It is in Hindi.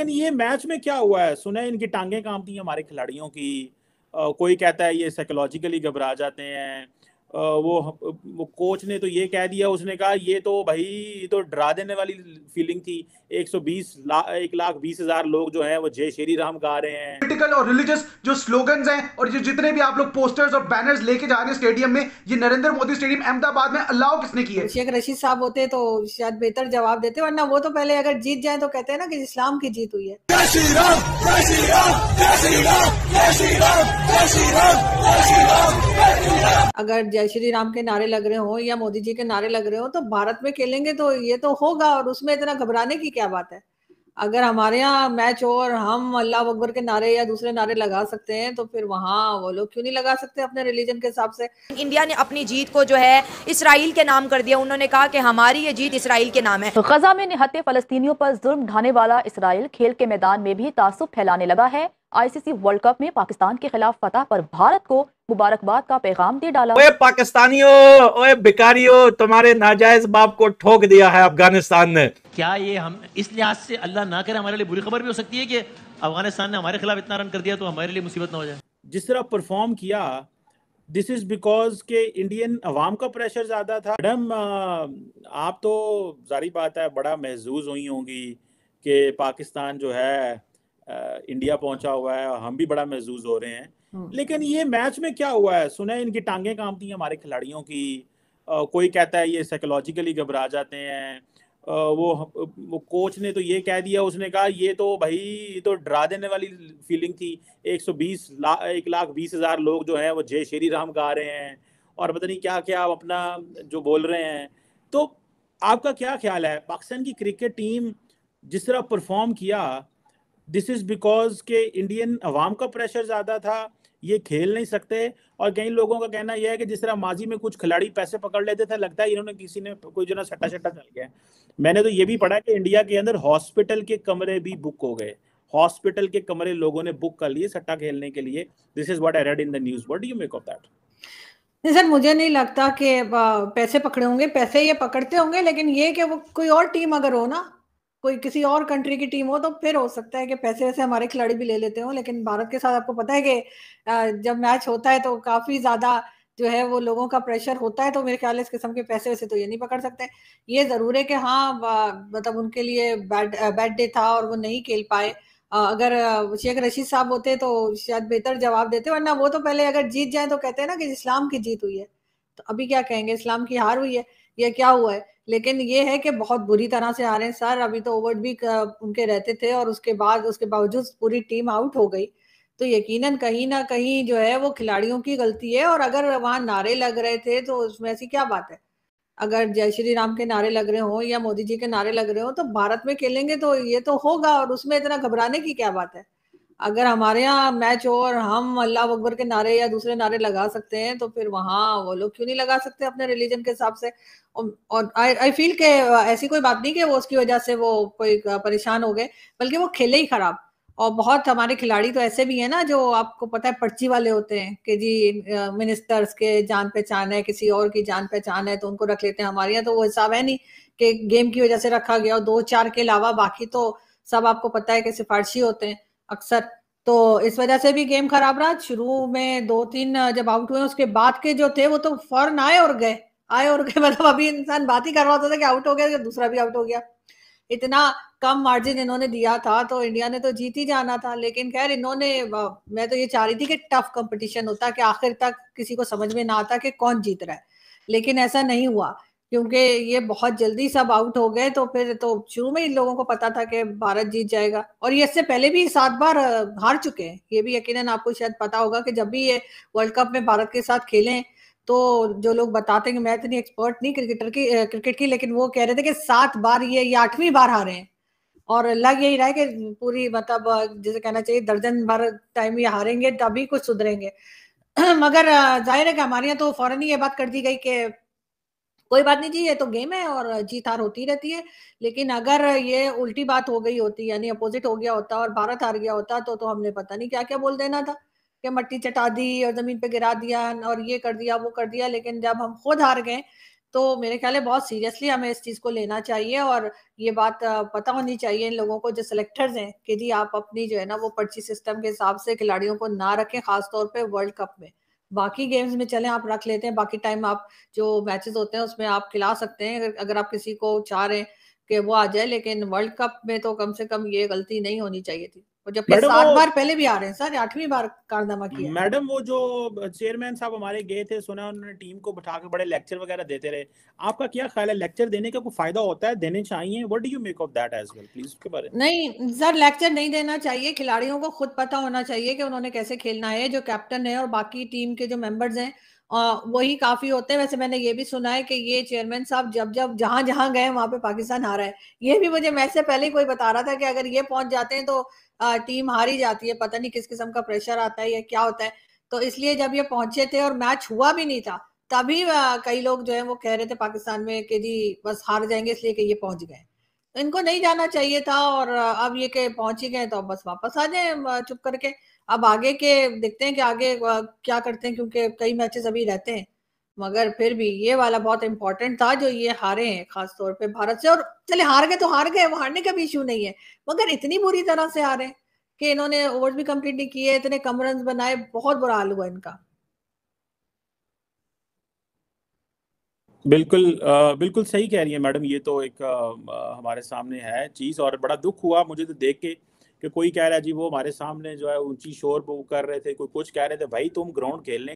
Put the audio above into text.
लेकिन ये मैच में क्या हुआ है, सुना है इनकी टांगें कांपती हैं हमारे खिलाड़ियों की। कोई कहता है ये साइकोलॉजिकली घबरा जाते हैं। वो कोच ने तो ये कह दिया, उसने कहा ये तो भाई ये तो डरा देने वाली फीलिंग थी। 1,20,000 लोग जो हैं वो जय श्री राम गा रहे हैं। पॉलिटिकल और रिलीजियस जो स्लोगन्स हैं और ये जितने भी आप लोग पोस्टर्स और बैनर्स लेके जा रहे हैं स्टेडियम में, ये नरेंद्र मोदी स्टेडियम अहमदाबाद में अलाउ किसने की है? शेख रशीद साहब होते तो शायद बेहतर जवाब देते, वरना वो तो पहले अगर जीत जाए तो कहते हैं ना कि इस्लाम की जीत हुई है। जय श्री राम, जय श्री राम, जय श्री राम, जय श्री राम, जय श्री राम, जय श्री राम, जय श्री राम। अगर जय श्री राम के नारे लग रहे हो या मोदी जी के नारे लग रहे हो तो भारत में खेलेंगे तो ये तो होगा, और उसमें इतना घबराने की क्या बात है। अगर हमारे यहाँ मैच हो और हम अल्लाह अकबर के नारे या दूसरे नारे लगा सकते हैं तो फिर वहाँ वो लोग क्यों नहीं लगा सकते अपने रिलीजन के हिसाब से। इंडिया ने अपनी जीत को जो है इसराइल के नाम कर दिया। उन्होंने कहा कि हमारी ये जीत इसराइल के नाम है। गजा में निहत्ते फलस्तीनियों पर जुल्म ढाने वाला इसराइल खेल के मैदान में भी तासुब फैलाने लगा है। आईसीसी वर्ल्ड कप में पाकिस्तान के खिलाफ फतह पर भारत को मुबारकबाद का पैगाम दे डाला। ओए पाकिस्तानियों, ओए भिखारियों, तुम्हारे नाजायज बाप को ठोक दिया है अफगानिस्तान ने। क्या ये हम इस लिहाज से अल्लाह ना करे हमारे लिए बुरी खबर भी हो सकती है कि अफगानिस्तान ने हमारे खिलाफ इतना रन कर दिया तो हमारे लिए मुसीबत ना हो जाए? जिस तरह परफॉर्म किया, दिस इज बिकॉज के इंडियन अवाम का प्रेशर ज्यादा था। मैडम, आप तो जारी बात है बड़ा महजूज हुई होंगी कि पाकिस्तान जो है इंडिया पहुंचा हुआ है, और हम भी बड़ा महजूज हो रहे हैं। लेकिन ये मैच में क्या हुआ है, सुना है इनकी टांगें कांपती हैं हमारे खिलाड़ियों की। कोई कहता है ये साइकोलॉजिकली घबरा जाते हैं। वो कोच ने तो ये कह दिया, उसने कहा ये तो भाई ये तो डरा देने वाली फीलिंग थी। 1,20,000 लोग जो हैं वो जय श्री राम गा रहे हैं और पता नहीं क्या क्या अपना जो बोल रहे हैं। तो आपका क्या ख्याल है, पाकिस्तान की क्रिकेट टीम जिस तरह परफॉर्म किया, दिस इज बिकॉज के इंडियन अवाम का प्रेशर ज्यादा था, ये खेल नहीं सकते। और कई लोगों का कहना यह है कि जिस तरह माजी में कुछ खिलाड़ी पैसे पकड़ लेते थे, लगता है इन्होंने किसी ने कोई जो ना सट्टा चल गया। मैंने तो ये भी पढ़ा कि इंडिया के अंदर हॉस्पिटल के कमरे भी बुक हो गए। हॉस्पिटल के कमरे लोगों ने बुक कर लिए सट्टा खेलने के लिए। This is what I read in the news. What do you make of that? नहीं सर, मुझे नहीं लगता कि पैसे पकड़े होंगे। पैसे ये पकड़ते होंगे, लेकिन ये कि वो कोई और टीम अगर हो ना, कोई किसी और कंट्री की टीम हो तो फिर हो सकता है कि पैसे वैसे हमारे खिलाड़ी भी ले लेते हो। लेकिन भारत के साथ आपको पता है कि जब मैच होता है तो काफी ज्यादा जो है वो लोगों का प्रेशर होता है, तो मेरे ख्याल इस किस्म के पैसे वैसे तो ये नहीं पकड़ सकते। ये जरूर है कि हाँ, मतलब उनके लिए बैड डे था और वो नहीं खेल पाए। अगर शेख रशीद साहब होते तो शायद बेहतर जवाब देते, वरना वो तो पहले अगर जीत जाए तो कहते हैं ना कि इस्लाम की जीत हुई है। तो अभी क्या कहेंगे, इस्लाम की हार हुई है या क्या हुआ है। लेकिन ये है कि बहुत बुरी तरह से हारे हैं सर। अभी तो ओवर भी उनके रहते थे और उसके बावजूद पूरी टीम आउट हो गई। तो यकीनन कहीं ना कहीं जो है वो खिलाड़ियों की गलती है। और अगर वहां नारे लग रहे थे तो उसमें ऐसी क्या बात है। अगर जय श्री राम के नारे लग रहे हो या मोदी जी के नारे लग रहे हो तो भारत में खेलेंगे तो ये तो होगा, और उसमें इतना घबराने की क्या बात है। अगर हमारे यहाँ मैच हो और हम अल्लाह अकबर के नारे या दूसरे नारे लगा सकते हैं तो फिर वहाँ वो लोग क्यों नहीं लगा सकते अपने रिलीजन के हिसाब से। और आई फील के ऐसी कोई बात नहीं कि वो उसकी वजह से वो कोई परेशान हो गए, बल्कि वो खेले ही खराब। और बहुत हमारे खिलाड़ी तो ऐसे भी है ना जो आपको पता है पर्ची वाले होते हैं कि जी मिनिस्टर्स के जान पहचान है, किसी और की जान पहचान है तो उनको रख लेते हैं। हमारे यहाँ तो वो हिसाब है नहीं कि गेम की वजह से रखा गया, और 2-4 के अलावा बाकी तो सब आपको पता है कि सिफारशी होते हैं अक्सर। तो इस वजह से भी गेम खराब रहा। शुरू में 2-3 जब आउट हुए, उसके बाद के जो थे वो तो फौरन आए और गए। मतलब अभी इंसान बात ही कर रहा होता था कि आउट हो गया, दूसरा भी आउट हो गया। इतना कम मार्जिन इन्होंने दिया था तो इंडिया ने तो जीत ही जाना था। लेकिन खैर इन्होंने, मैं तो ये चाह रही थी कि टफ कंपटीशन होता, कि आखिर तक किसी को समझ में ना आता कि कौन जीत रहा है। लेकिन ऐसा नहीं हुआ, क्योंकि ये बहुत जल्दी सब आउट हो गए। तो फिर तो शुरू में इन लोगों को पता था कि भारत जीत जाएगा। और ये इससे पहले भी 7 बार हार चुके हैं। ये भी यकीनन आपको शायद पता होगा कि जब भी ये वर्ल्ड कप में भारत के साथ खेलें तो जो लोग बताते हैं कि मैं इतनी एक्सपर्ट नहीं क्रिकेट की, लेकिन वो कह रहे थे कि 7 बार ये 8वीं बार हारे हैं। और लग यही रहा है कि पूरी मतलब जैसे कहना चाहिए दर्जन भर टाइम ये हारेंगे तभी कुछ सुधरेंगे। मगर जाहिर है कि हमारे यहाँ तो फौरन ही ये बात कर दी गई कि कोई बात नहीं जी, ये तो गेम है और जीत हार होती रहती है। लेकिन अगर ये उल्टी बात हो गई होती, यानी अपोजिट हो गया होता और भारत हार गया होता, तो हमने पता नहीं क्या क्या बोल देना था कि मट्टी चटा दी और जमीन पे गिरा दिया और ये कर दिया वो कर दिया। लेकिन जब हम खुद हार गए तो मेरे ख्याल है बहुत सीरियसली हमें इस चीज को लेना चाहिए, और ये बात पता होनी चाहिए इन लोगों को जो सिलेक्टर्स हैं कि जी आप अपनी जो है ना वो पर्ची सिस्टम के हिसाब से खिलाड़ियों को ना रखें, खासतौर पे वर्ल्ड कप में। बाकी गेम्स में चलें आप रख लेते हैं, बाकी टाइम आप जो मैचेस होते हैं उसमें आप खिला सकते हैं अगर आप किसी को चाह रहे हैं कि वो आ जाए, लेकिन वर्ल्ड कप में तो कम से कम ये गलती नहीं होनी चाहिए थी। और जबकि मैडम 7 वो बार पहले भी आ रहे हैं सर, 8वीं बार कारनामा किया है। मैडम वो जो चेयरमैन साहब हमारे गए थे, सुना उन्होंने टीम को बैठा के बड़े लेक्चर वगैरह देते रहे। आपका क्या ख्याल है, लेक्चर देने का कोई फायदा होता है, देने चाहिए? What do you make of that as well, please उसके बारे में। नहीं सर, लेक्चर नहीं देना चाहिए। खिलाड़ियों को खुद पता होना चाहिए कि उन्होंने कैसे खेलना है। जो कैप्टन है और बाकी टीम के जो मेंबर्स हैं वही काफी होते हैं। वैसे मैंने ये भी सुना है कि ये चेयरमैन साहब जब जब जहां जहां गए वहां पे पाकिस्तान हारा है। ये भी मुझे मैच से पहले ही कोई बता रहा था कि अगर ये पहुंच जाते हैं तो टीम हार ही जाती है। पता नहीं किस किस्म का प्रेशर आता है या क्या होता है। तो इसलिए जब ये पहुंचे थे और मैच हुआ भी नहीं था, तभी कई लोग जो है वो कह रहे थे पाकिस्तान में कि जी बस हार जाएंगे इसलिए कि ये पहुंच गए। तो इनको नहीं जाना चाहिए था, और अब ये के पहुंच ही गए तो अब बस वापस आ जाए चुप करके। अब आगे के देखते हैं कि आगे क्या करते हैं, क्योंकि कई मैचेस अभी रहते हैं। मगर फिर भी ये वाला बहुत इंपॉर्टेंट था जो ये हारे हैं खास तौर पे भारत से। और चले हार गए तो हार गए, वो हारने का भी इशू नहीं है, मगर इतनी बुरी तरह से हारे कि इन्होंने ओवर्स भी कंप्लीट नहीं किए, इतने कम रन बनाए, बहुत बुरा हाल हुआ इनका। बिल्कुल बिल्कुल सही कह रही है मैडम। ये तो एक हमारे सामने है चीज़, और बड़ा दुख हुआ मुझे तो देख के कि कोई कह रहा है जी वो हमारे सामने जो है ऊंची शोर वो कर रहे थे, कोई कुछ कह रहे थे। भाई तुम ग्राउंड खेलने